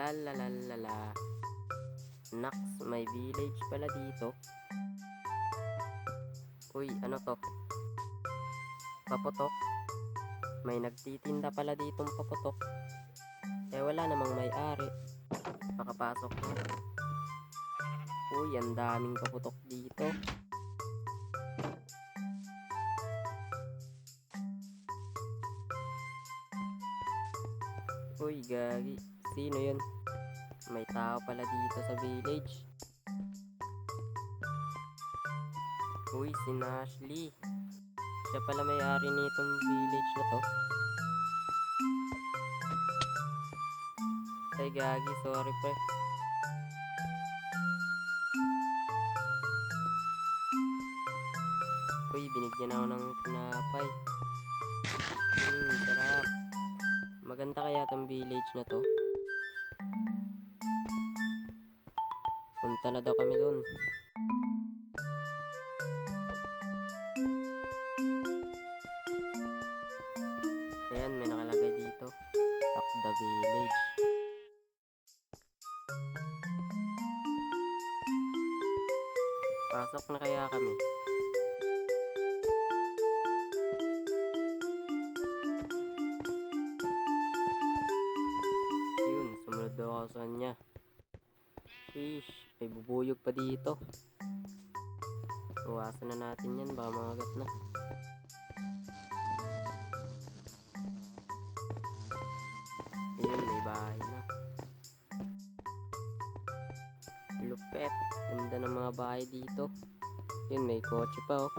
Lalalala. Naks, may village pala dito. Uy, ano to? Paputok? May nagtitinda pala ditong paputok. Eh wala namang may-ari. Makapasok na. Uy, ang daming paputok dito. Uy, gagi. Sino yun? May tao pala dito sa village. Uy, si Nashley. Siya pala may-ari nitong village na to. Ay, gagi. Sorry, pre. Uy, binigyan ako ng tinapay. Sarap. Maganda kaya tong village na to. Punta na daw kami dun. Ayan, may nakalagay dito. Takda Village. Pasok na kaya kami. Yun, sumunod daw ako sa kanya. Sheesh, may bubuyog pa dito. Iwasan na natin yan, baka makagat na. Ayun, may bahay na. Lupet, ganda ng mga bahay dito. Yun, may kotse pa oh.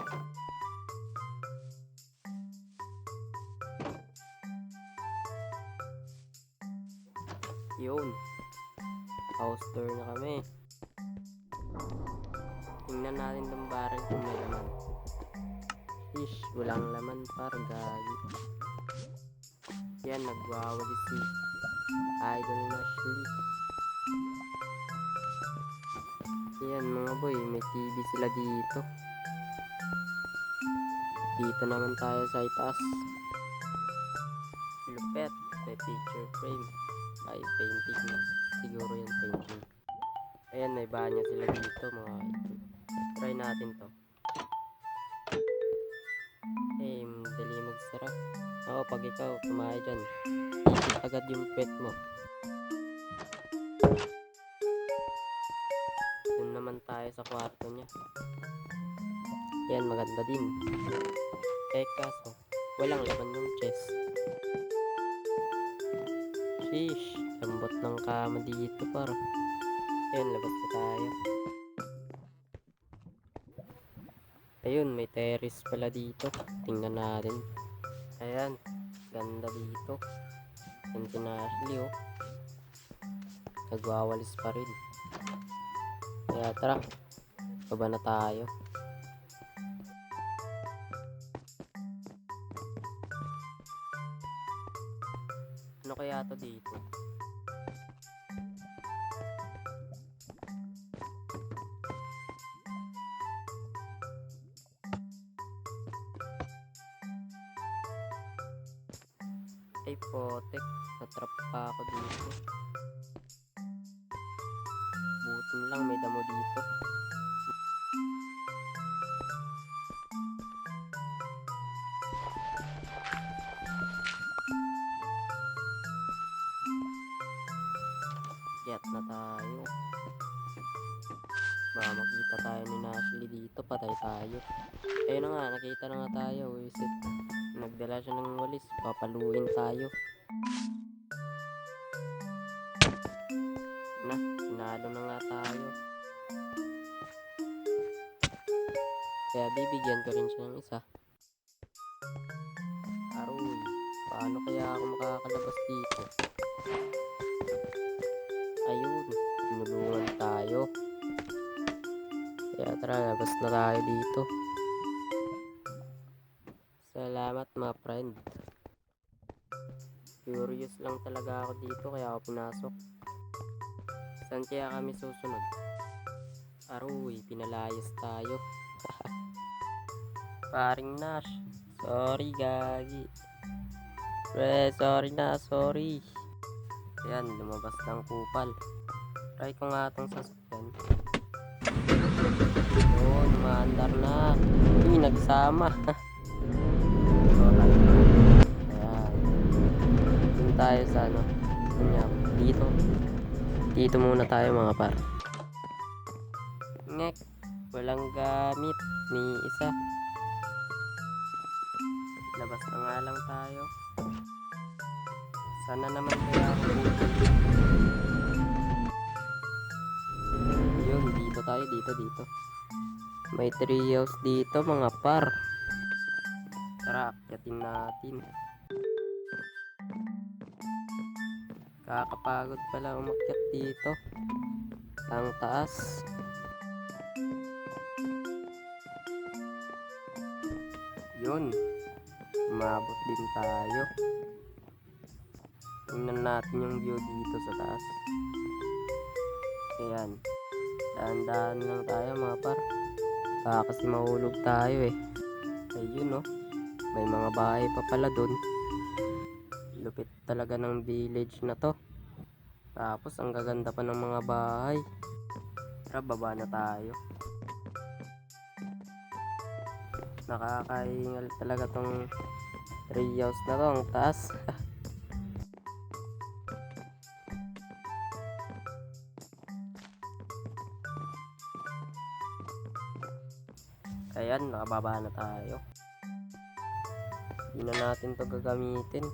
Yun, house tour na kami. Tingnan natin tong barrel kung may laman. Ish, walang laman, parang gagi. Yan, nagwawali si Idol Nashley. Yan mga boy, may TV sila dito. Dito naman tayo sa itaas. Lupet, may picture frame. Ay, painting na. Siguro yan painting. Ayan, may banya sila dito mga idol. Try natin to. Eh, madali magsara. Ako, pag ikaw kumain dyan, ikit agad yung pet mo. Yun naman tayo sa kwarto niya. Yan, maganda din. Eh, kaso, walang laman yung chest. Sheesh, lambot ng kama dito para. Ayun, labas na tayo. Ayun, may terrace pala dito. Tingnan natin. Ayan, ganda dito. Yan si Nashley oh. Nagwawalis pa rin. Kaya tara, baba na tayo. Ano kaya to dito? Ay potek, natrap pa ako dito. Buti na lang may damo dito. Yat na tayo. Baka makita tayo ni Nashley dito, patay tayo. Ayun na nga, nakita na nga tayo. Wisit. Nagdala siya ng walis, papaluin tayo. Na, sinalo na nga tayo. Kaya bibigyan ko rin siya ng isa. Aroy, paano kaya ako makakalabas dito? Ayun, tinulungan tayo. Kaya tara, labas na tayo dito. Salamat mga friend. Curious lang talaga ako dito kaya ako pinasok. Saan kaya kami susunod? Aroy, pinalayas tayo. Paring Nash, sorry gagi. Pre, sorry na, sorry. Ayan, lumabas ng kupal. Try ko nga itong sasakyan. Yun, umaandar na. Uy, nagsama. So, ayan. Dun tayo sa ano. Kanya, dito. Dito muna tayo mga par. Ngek. Walang gamit. Ni isa. Labas na nga lang tayo. Sana naman kaya ako dito. Yun, dito tayo. Dito. May treehouse dito mga par. Tara, akyatin natin. Kakapagod pala umakyat dito. Ang taas. Yun. Umabot din tayo. Tingnan natin yung view dito sa taas. Ayan. Dahan-dahan lang tayo mga par. Baka kasi mahulog tayo eh. Ayun oh. May mga bahay pa pala dun. Lupit talaga ng village na to. Tapos ang gaganda pa ng mga bahay. Tara, baba na tayo. Nakakaingal talaga tong treehouse na to. Ang taas. Ayan, nakababa na tayo. Hindi na natin to gagamitin.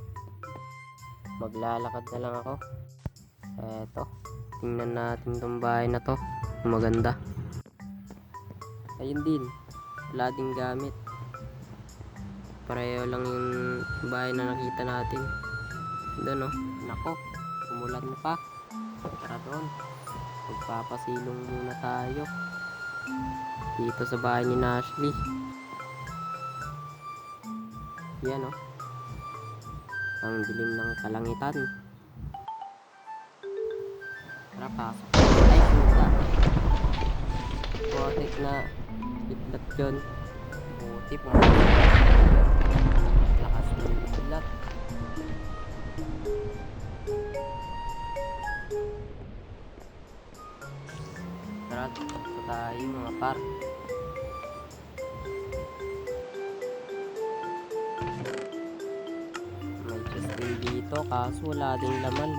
Maglalakad na lang ako. Eto, tingnan natin tong bahay na to. Maganda. Ayun din, wala ding gamit. Pareho lang yung bahay na nakita natin. Doon oh, nako, umulan pa. Tara doon, magpapasilong muna tayo dito sa bahay ni Ashley. Yan oh, ang dilim ng kalangitan. Tara, pasok. Ay, suka. Putik na itlat yun. Buti pumasok. Lakas ng itlat. Tara, dito tayo mga par. May chest din dito kaso wala ding laman.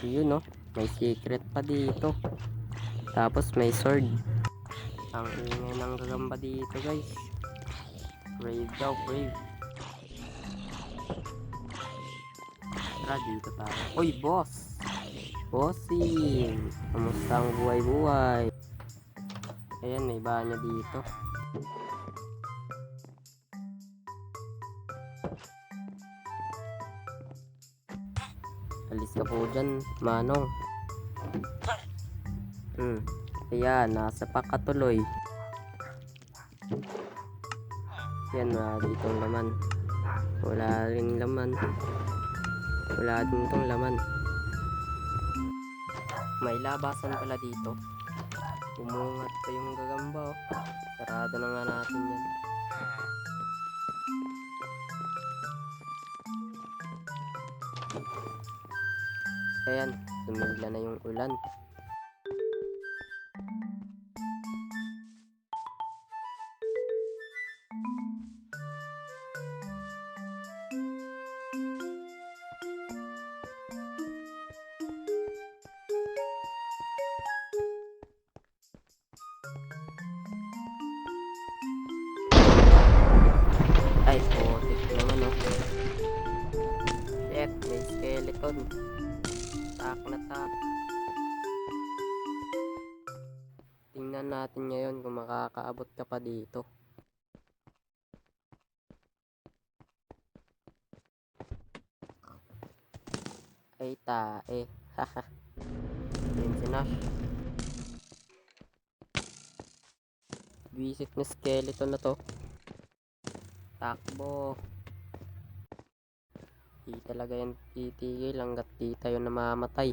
Yun no, may secret pa dito. Tapos may sword. Ang ingay ng gagamba dito guys. Brave daw, brave. Tara, dito tayo. Uy, boss! Bossing! Kamusta ang buhay-buhay? Ayan, may banyo dito. Alis ka po dyan, manong. Ayan, nasa pakatuloy. Yan, wala ditong laman. Wala rin laman. Wala din itong laman. May labasan pala dito. Umungat pa yung gagamba oh. Sarado na nga natin yan. Ayan, tumigla na yung ulan. Ay, putik naman oh. Shit, may skeleton. Tak na tak. Tingnan natin ngayon kung makakaabot ka pa dito. Ay tae. Haha. Yan si Nash. Visit na skeleton na to. Takbo. Di talaga yan titigil hanggat di tayo namamatay.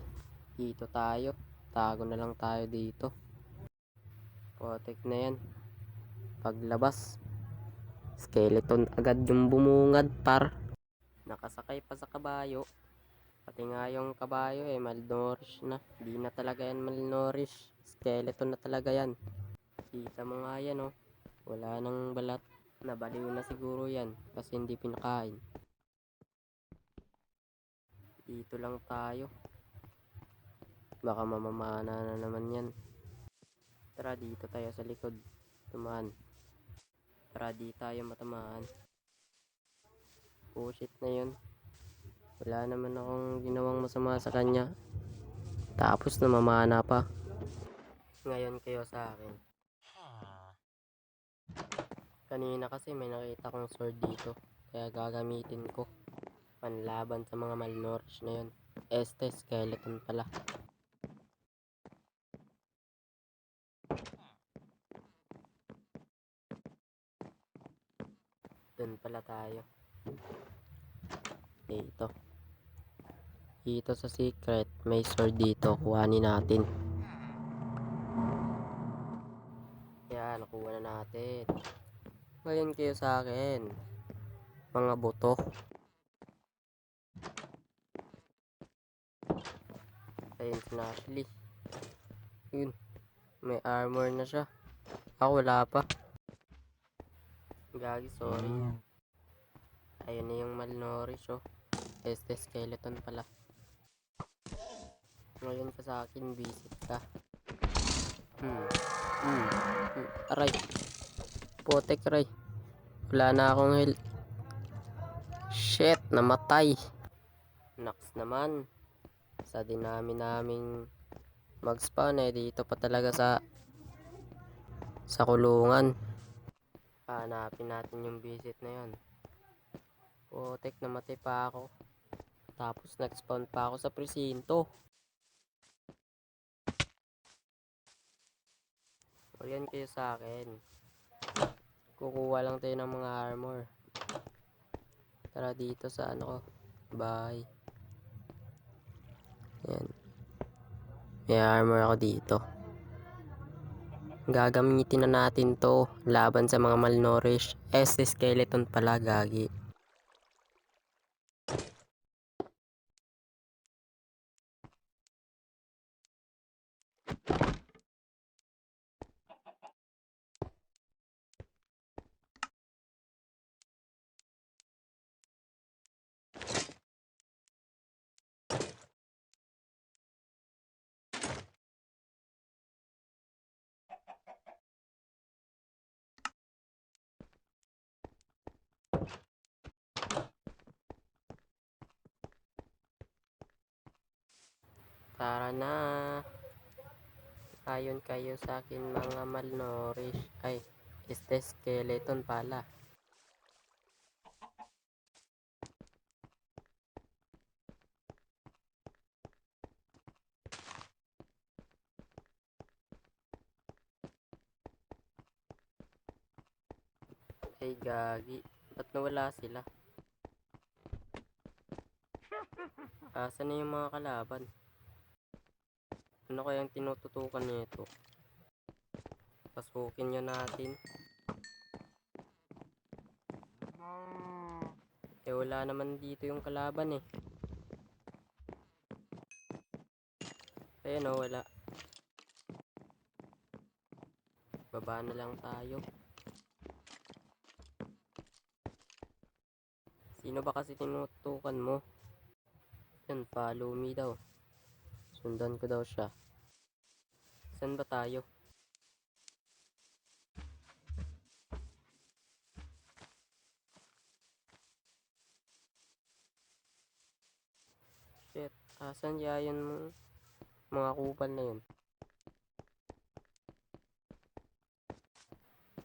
Dito tayo. Tago na lang tayo dito. Potek na yan. Paglabas, skeleton agad yung bumungad par. Nakasakay pa sa kabayo. Pati nga yung kabayo malnourished na. Di na talaga yan malnourished. Skeleton na talaga yan. Kita mo nga yan Wala nang balat. Nabaliw na siguro yan kasi hindi pinakain. Dito lang tayo. Baka mamamana na naman yan. Tara dito tayo sa likod. Tumaan. Para di tayo matamaan. Pushit na yun. Wala naman akong ginawang masama sa kanya. Tapos namamana pa. Ngayon kayo sa akin. Kanina kasi may nakita kong sword dito. Kaya gagamitin ko. Panlaban sa mga malnourished na yun. Skeleton pala. Doon pala tayo. Dito. Dito sa secret, may sword dito. Kuhanin natin. Yan, nakuha na natin. Ngayon kayo sa akin. Mga buto. Ayun si Ashley. Yun. May armor na siya. Ako wala pa. Gagi, sorry. Ayun na yung malnourished skeleton pala. Ngayon ka sa akin, visit ka. Aray. Potek, aray. Wala na akong health. Shit, namatay. Naks naman. Sa dinami naming mag-spawn dito pa talaga sa kulungan. Hanapin natin yung visit na yun. Potek, namatay pa ako. Tapos nag-spawn pa ako sa presinto. O yan kayo sa akin. Kukuha lang tayo ng mga armor. Tara dito sa bahay. Yan. May armor ako dito. Gagamitin na natin to laban sa mga malnourished. Skeleton pala, gagi. Tara na. Ayon kayo sa akin mga malnourished. Ay, skeleton pala. Ay, gagi. Ba't nawala sila? Asan na yung mga kalaban? Ano kayang tinututukan nito? Pasukin nyo natin. Wala naman dito yung kalaban Ayan wala. Baba na lang tayo. Sino ba kasi tinutukan mo? Yan, follow me daw. Sundan ko daw siya. Saan ba tayo? Shit, asan yun mo? Mga kupal na yun.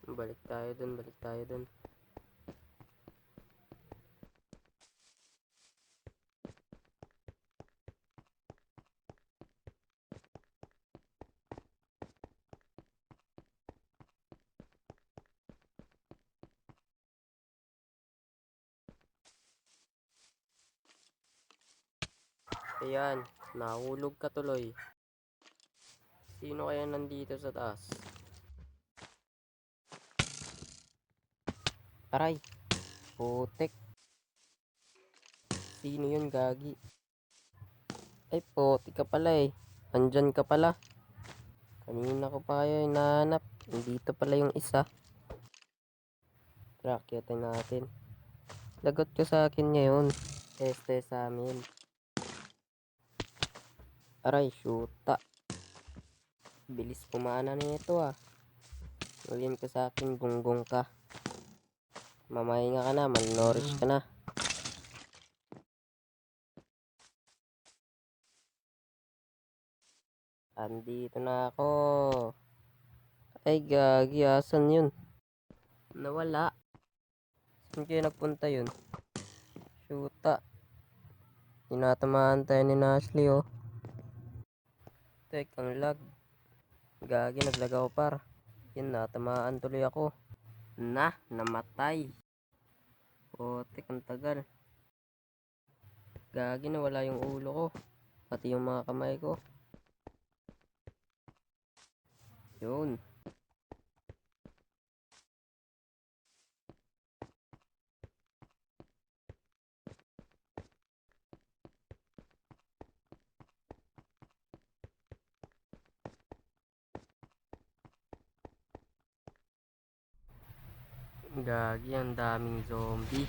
Balik tayo dun. Ayan, nahulog ka tuloy. Sino kaya nandito sa taas? Aray, putek. Sino yun, gagi? Ay, poti ka pala eh. Andyan ka pala. Kanina ko pa kayo hinahanap. Dito pala yung isa. Rakyatin natin. Lagot ka sa akin ngayon. Este sa amin. Aray, shoota. Bilis pumana nito ah. Ulin ka sa akin, gunggong ka. Mamahinga ka na, malnourished ka na. Andito na ako. Ay, gagi, asan yun? Nawala. Saan kayo nagpunta yun? Shoota. Tinatamaan tayo ni Ashley oh. Tek, ang lag. Gagi, naglag ako par. Yun, natamaan tuloy ako. Namatay. Tek, ang tagal. Gagi, nawala yung ulo ko. Pati yung mga kamay ko. Yun. Gagi, ang daming zombie.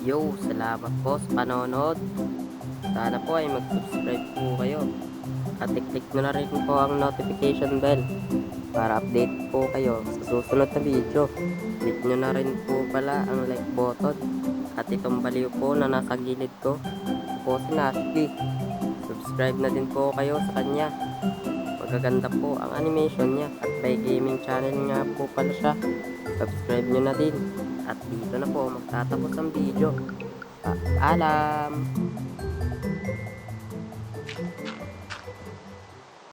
Yo, salamat po sa panonood. Sana po ay mag-subscribe po kayo. At i-click nyo na rin po ang notification bell para update po kayo sa susunod na video. Click nyo na rin po pala ang like button at itong baliw po na nasa gilid ko. Ito po si Nashby. Subscribe na din po kayo sa kanya. Magaganda po ang animation niya at may gaming channel nga po pala siya. Subscribe nyo na din. At dito na po magtatapos ang video. Paalam!